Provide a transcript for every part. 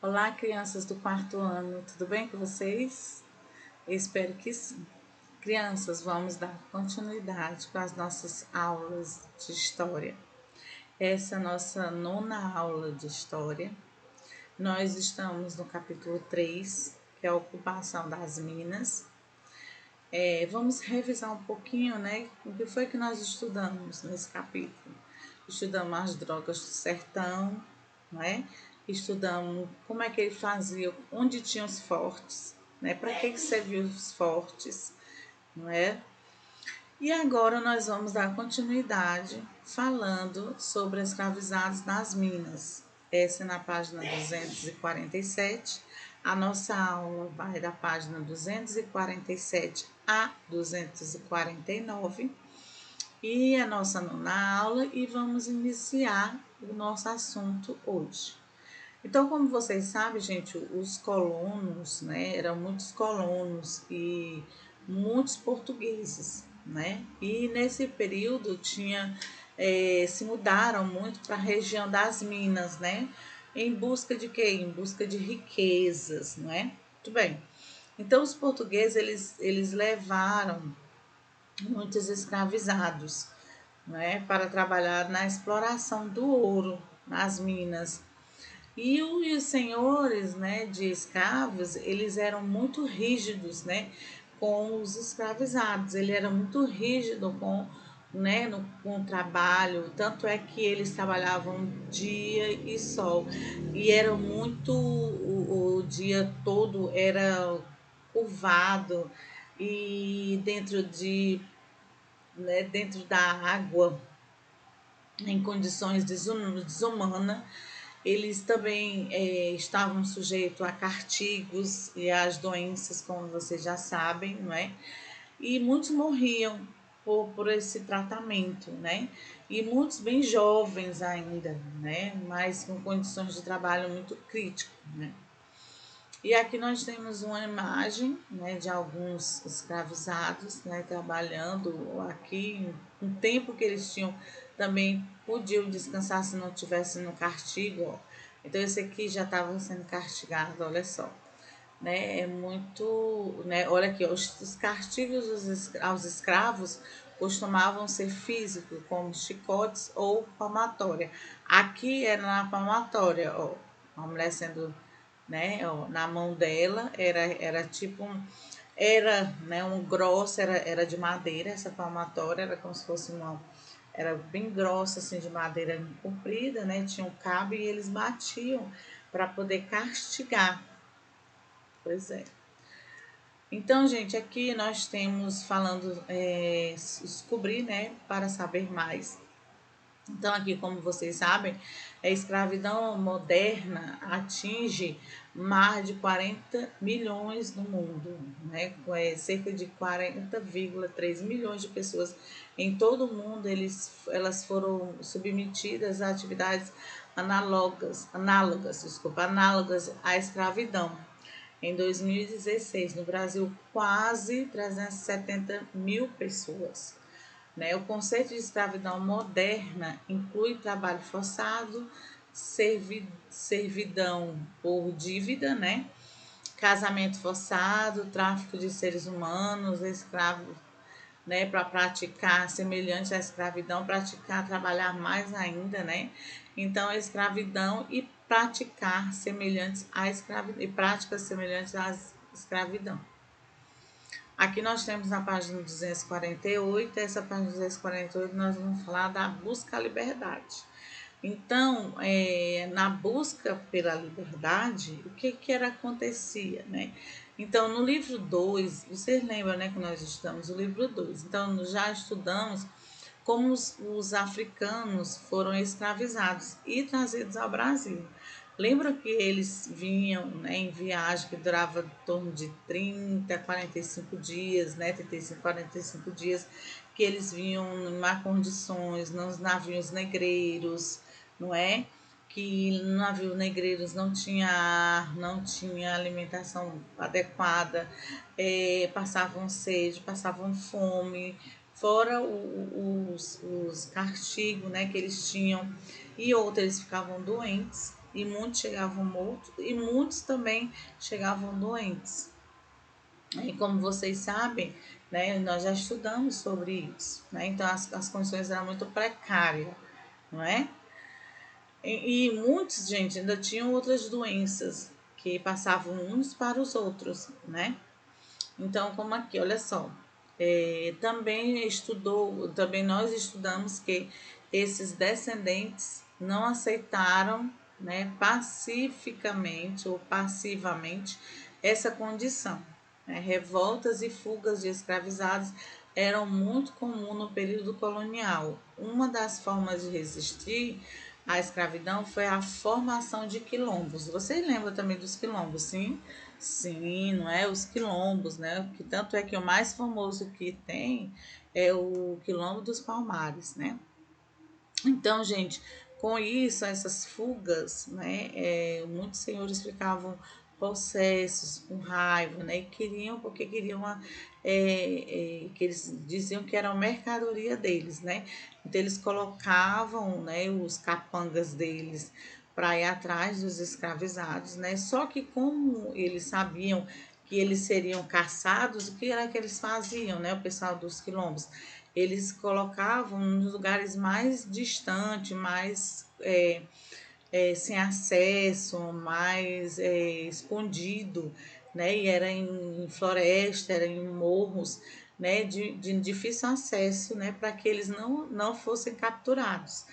Olá, crianças do quarto ano, tudo bem com vocês? Eu espero que sim. Crianças, vamos dar continuidade com as nossas aulas de história. Essa é a nossa nona aula de história. Nós estamos no capítulo 3, que é a ocupação das minas. Vamos revisar um pouquinho, né? O que foi que nós estudamos nesse capítulo? Estudamos as drogas do sertão, né? Estudamos como é que ele fazia, onde tinham os fortes, né? Para que serviam os fortes, não é? E agora nós vamos dar continuidade falando sobre escravizados nas minas. Essa é na página 247. A nossa aula vai da página 247 a 249. E a nossa nona aula e vamos iniciar o nosso assunto hoje. Então, como vocês sabem, gente, os colonos, né, eram muitos colonos e muitos portugueses, né? E nesse período se mudaram muito para a região das Minas, né? Em busca de quê? Em busca de riquezas, não é? Muito bem. Então, os portugueses, eles levaram muitos escravizados, né, para trabalhar na exploração do ouro nas minas. E os senhores, né, de escravos, eles eram muito rígidos, né, com os escravizados. Ele era muito rígido com o trabalho, tanto é que eles trabalhavam dia e sol. E era muito, o dia todo era curvado e dentro da água, em condições desumanas. Eles também estavam sujeitos a castigos e às doenças, como vocês já sabem, não é? E muitos morriam por esse tratamento, né? E muitos bem jovens ainda, né? Mas com condições de trabalho muito críticas, né? E aqui nós temos uma imagem, né, de alguns escravizados, né, trabalhando aqui, um tempo que eles tinham também podiam descansar se não tivesse no castigo. Ó. Então esse aqui já estava sendo castigado, olha só. Né, é muito, né, olha aqui, os castigos aos escravos costumavam ser físicos, como chicotes ou palmatória. Aqui era na palmatória, ó, a mulher sendo, né, ó, na mão dela era tipo era, né, um grosso, era de madeira, essa palmatória era como se fosse era bem grossa assim, de madeira comprida, né, tinha um cabo e eles batiam para poder castigar. Pois é. Então, gente, aqui nós temos falando, descobrir, né, para saber mais. Então, aqui, como vocês sabem, a escravidão moderna atinge mais de 40 milhões no mundo, né? Cerca de 40,3 milhões de pessoas em todo o mundo, elas foram submetidas a atividades análogas à escravidão. Em 2016, no Brasil, quase 370 mil pessoas. Né? O conceito de escravidão moderna inclui trabalho forçado, servidão por dívida, né? Casamento forçado, tráfico de seres humanos, escravos, né, para praticar semelhante à escravidão, praticar, trabalhar mais ainda, né? Então, a escravidão e praticar semelhantes à escravidão e práticas semelhantes à escravidão. Aqui nós temos na página 248, essa página 248 nós vamos falar da busca à liberdade. Então, na busca pela liberdade, o que era acontecia, né? Então, no livro 2, vocês lembram, né, que nós estudamos o livro 2. Então, já estudamos como os africanos foram escravizados e trazidos ao Brasil. Lembra que eles vinham, né, em viagem que durava em torno de 30, 45 dias, né, 35, 45 dias, que eles vinham em má condições, nos navios negreiros, não é? Que no navio negreiros não tinha ar, não tinha alimentação adequada, passavam sede, passavam fome, fora os castigos, né, que eles tinham, e outros eles ficavam doentes, e muitos chegavam mortos e muitos também chegavam doentes. E como vocês sabem, né, nós já estudamos sobre isso, né? Então as condições eram muito precárias, não é? E muitos, gente, ainda tinham outras doenças que passavam uns para os outros, né? Então, como aqui, olha só, também nós estudamos que esses descendentes não aceitaram, né, pacificamente ou passivamente essa condição. Né? Revoltas e fugas de escravizados eram muito comuns no período colonial. Uma das formas de resistir à escravidão foi a formação de quilombos. Vocês lembram também dos quilombos, sim? Sim, não é? Os quilombos, né? Que tanto é que o mais famoso que tem é o Quilombo dos Palmares, né? Então, gente, com isso, essas fugas, né? Muitos senhores ficavam possessos, com raiva, né? E queriam, porque queriam que eles diziam que era a mercadoria deles, né? Então eles colocavam, né, os capangas deles para ir atrás dos escravizados, né? Só que como eles sabiam que eles seriam caçados, o que era que eles faziam, né? O pessoal dos quilombos, eles colocavam nos lugares mais distantes, mais sem acesso, mais escondido, né? E era em floresta, era em morros, né? De difícil acesso, né? Para que eles não fossem capturados.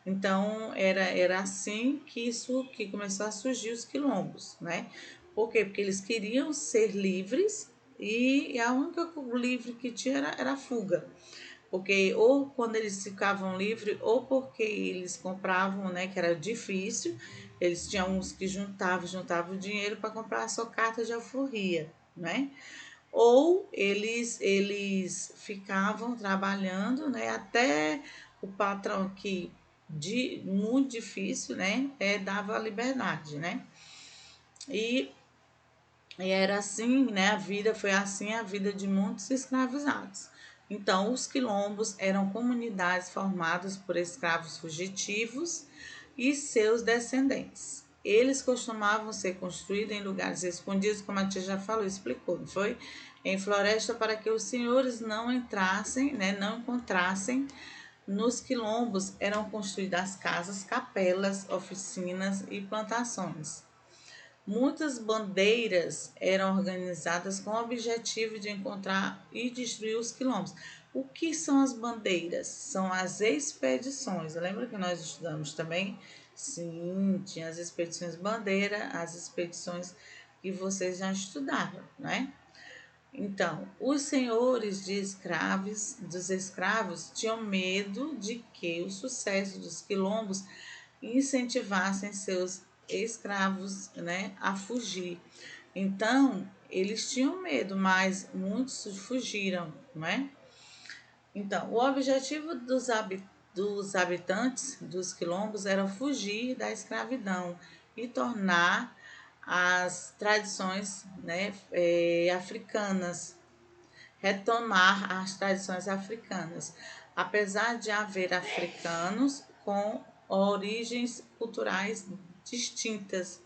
Então era assim que começou a surgir os quilombos, né? Por quê? Porque eles queriam ser livres e a única livre que tinha era a fuga, porque ou quando eles ficavam livres, ou porque eles compravam, né, que era difícil, eles tinham uns que juntavam dinheiro para comprar a sua carta de alforria, né? Ou eles ficavam trabalhando, né, até o patrão que muito difícil, né, dava a liberdade, né? E, e era assim, né? A vida foi assim, a vida de muitos escravizados. Então, os quilombos eram comunidades formadas por escravos fugitivos e seus descendentes. Eles costumavam ser construídos em lugares escondidos, como a tia já falou, explicou, não foi? Em floresta, para que os senhores não entrassem, né, não encontrassem. Nos quilombos eram construídas casas, capelas, oficinas e plantações. Muitas bandeiras eram organizadas com o objetivo de encontrar e destruir os quilombos. O que são as bandeiras? São as expedições. Lembra que nós estudamos também? Sim, tinha as expedições bandeira, as expedições que vocês já estudaram, né? Então, os senhores dos escravos tinham medo de que o sucesso dos quilombos incentivassem seus escravos, né, a fugir. Então, eles tinham medo, mas muitos fugiram, não é? Então, o objetivo dos habitantes dos quilombos era fugir da escravidão e tornar as tradições, né, africanas, retomar as tradições africanas. Apesar de haver africanos com origens culturais distintas,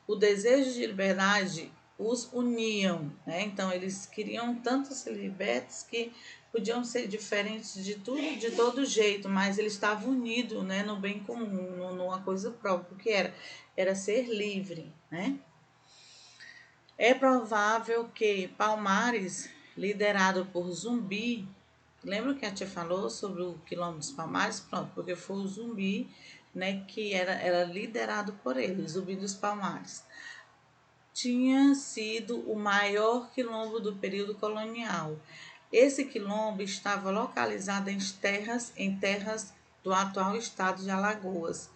o desejo de liberdade os uniam, né? Então eles queriam tanto ser libertos que podiam ser diferentes de tudo, de todo jeito, mas eles estavam unidos, né, no bem comum, numa coisa própria, que era ser livre, né? É provável que Palmares, liderado por Zumbi, lembra que a tia falou sobre o Quilombo dos Palmares? Pronto, porque foi o Zumbi, né, que era liderado por ele, o Zumbi dos Palmares. Tinha sido o maior quilombo do período colonial. Esse quilombo estava localizado em terras do atual estado de Alagoas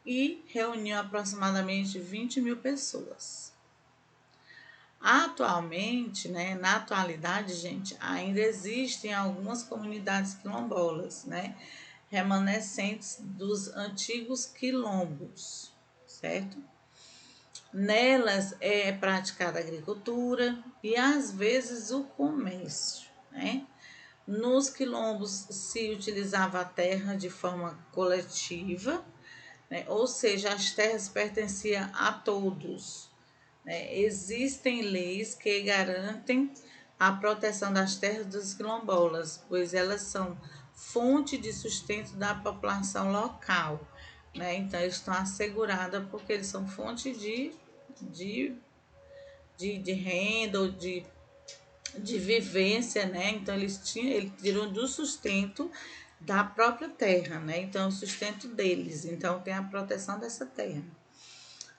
e reuniu aproximadamente 20 mil pessoas. Atualmente, né, na atualidade, gente, ainda existem algumas comunidades quilombolas, né, remanescentes dos antigos quilombos, certo? Nelas é praticada a agricultura e às vezes o comércio, né? Nos quilombos se utilizava a terra de forma coletiva né? Ou seja, as terras pertenciam a todos, né? Existem leis que garantem a proteção das terras dos quilombolas, pois elas são fonte de sustento da população local, né? Então, eles estão assegurados porque eles são fonte de, de renda ou de vivência, né? Então, eles tiram do sustento da própria terra, né? Então, o sustento deles. Então, tem a proteção dessa terra.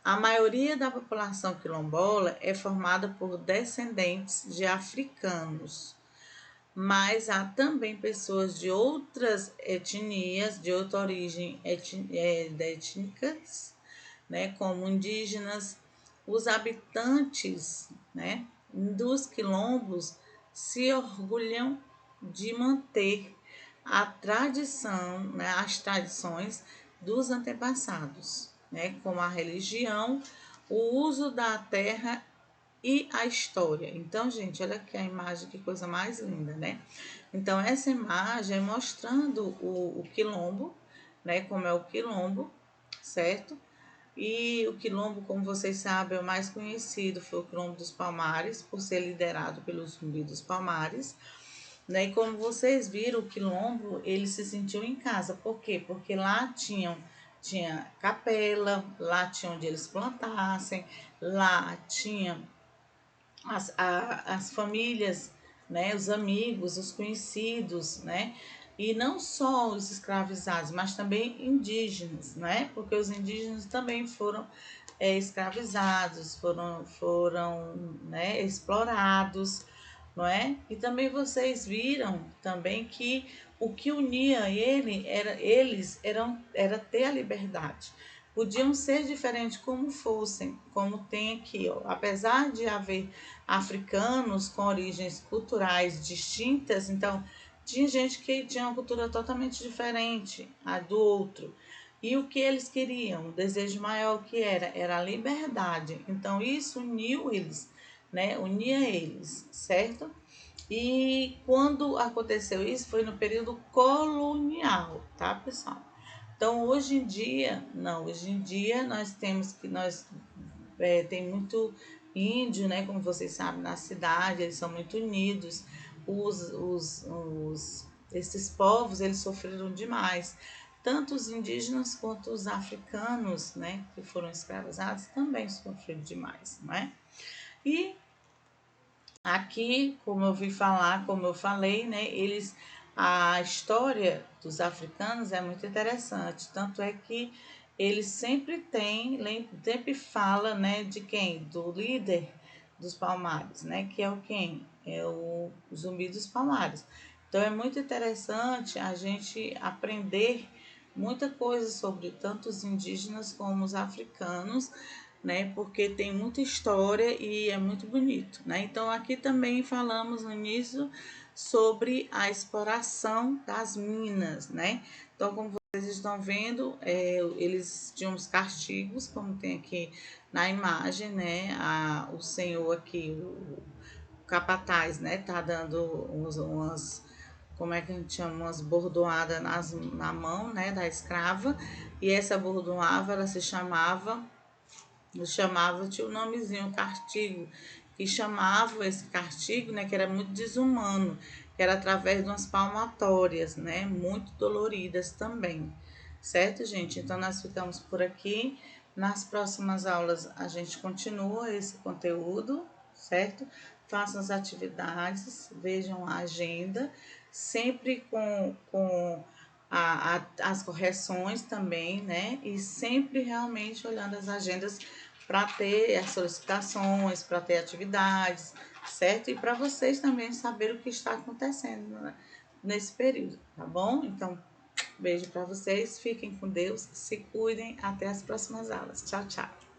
A maioria da população quilombola é formada por descendentes de africanos, mas há também pessoas de outras etnias, de outra origem étnicas, né, como indígenas. Os habitantes, né, dos quilombos se orgulham de manter a tradição, né, as tradições dos antepassados, né, como a religião, o uso da terra e a história. Então, gente, olha aqui a imagem, que coisa mais linda, né? Então, essa imagem é mostrando o quilombo, né? Como é o quilombo, certo? E o quilombo, como vocês sabem, é o mais conhecido, foi o quilombo dos Palmares, por ser liderado pelos Zumbi dos Palmares, né? E como vocês viram, o quilombo, ele se sentiu em casa. Por quê? Porque lá tinha capela, lá tinha onde eles plantassem, lá tinha as famílias, né, os amigos, os conhecidos, né, e não só os escravizados, mas também indígenas, né, porque os indígenas também foram escravizados, foram né, explorados, não é? E também vocês viram também que o que unia era ter a liberdade. Podiam ser diferentes como fossem, como tem aqui, ó. Apesar de haver africanos com origens culturais distintas, então tinha gente que tinha uma cultura totalmente diferente a do outro. E o que eles queriam, o desejo maior que era a liberdade. Então isso uniu eles, né? Unia eles, certo? E quando aconteceu isso foi no período colonial, tá, pessoal? Então hoje em dia, não, hoje em dia nós tem muito índio, né? Como vocês sabem, na cidade, eles são muito unidos. Esses povos, eles sofreram demais. Tanto os indígenas quanto os africanos, né? Que foram escravizados, também sofreram demais, não é? E aqui, como eu vi falar, como eu falei, né? A história dos africanos é muito interessante. Tanto é que eles sempre fala, né, de quem? Do líder dos Palmares, né, que é o quem? É o Zumbi dos Palmares. Então é muito interessante a gente aprender muita coisa sobre tanto os indígenas como os africanos, né, porque tem muita história e é muito bonito, né? Então aqui também falamos no início sobre a exploração das minas, né? Então, como vocês estão vendo, eles tinham os castigos, como tem aqui na imagem, né? O senhor aqui, o capataz, né? Tá dando umas, como é que a gente chama? Umas bordoadas na mão, né? Da escrava. E essa bordoada, ela tinha um nomezinho, castigo, que chamava esse castigo, né? Que era muito desumano, que era através de umas palmatórias, né? Muito doloridas também. Certo, gente? Então, nós ficamos por aqui. Nas próximas aulas, a gente continua esse conteúdo, certo? Façam as atividades, vejam a agenda, sempre com as correções também, né? E sempre realmente olhando as agendas para ter as solicitações, para ter atividades, certo? E para vocês também saber o que está acontecendo, né, nesse período, tá bom? Então, beijo para vocês, fiquem com Deus, se cuidem, até as próximas aulas. Tchau, tchau.